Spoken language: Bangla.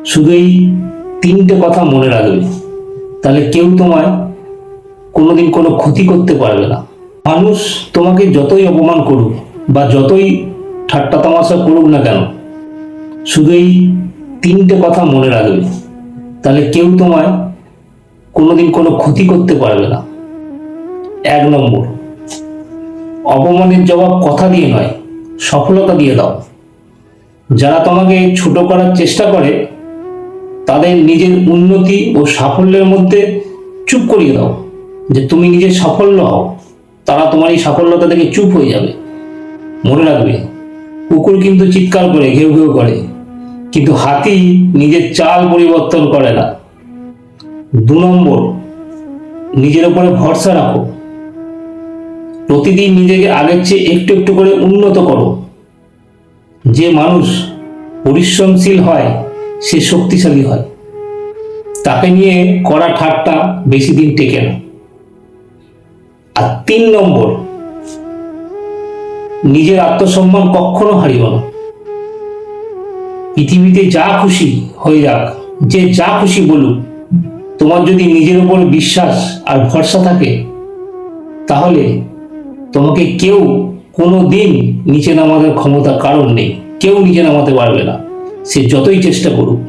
শুধু এই তিনটে কথা মনে রাখবে, তাহলে কেউ তোমায় কোনোদিন কোনো ক্ষতি করতে পারবে না। মানুষ তোমাকে যতই অপমান করুক বা যতই ঠাট্টা তামাশা করুক না কেন, শুধু এই তিনটে কথা মনে রাখবে, তাহলে কেউ তোমায় কোনোদিন কোনো ক্ষতি করতে পারবে না। 1 নম্বর, অপমানের জবাব কথা দিয়ে নয়, সফলতা দিয়ে দাও। যারা তোমাকে ছোট করার চেষ্টা করে তাদের নিজের উন্নতি ও সাফল্যের মধ্যে চুপ করিয়ে দাও, যে তুমি নিজের সাফল্য হও, তারা তোমার এই সাফল্যতা থেকে চুপ হয়ে যাবে। মনে রাখবে, কুকুর কিন্তু চিৎকার করে, ঘেউ ঘেউ করে, কিন্তু হাতি নিজের চাল পরিবর্তন করে না। 2 নম্বর, নিজের উপরে ভরসা রাখো। প্রতিদিন নিজেকে আগের চেয়ে একটু একটু করে উন্নত করো। যে মানুষ পরিশ্রমশীল হয় সে শক্তিশালী হয়, তাকে নিয়ে করা ঠাট্টা বেশি দিন টেকে না। আর 3 নম্বর, নিজের আত্মসম্মান কখনো হারিও না। পৃথিবীতে যা খুশি হয়ে যাক, যে যা খুশি বলুক, তোমার যদি নিজের উপর বিশ্বাস আর ভরসা থাকে, তাহলে তোমাকে কেউ কোনো দিন নিচে নামানোর ক্ষমতা কারণ নেই। কেউ নিচে নামাতে পারবে না, সে যতই চেষ্টা করুক।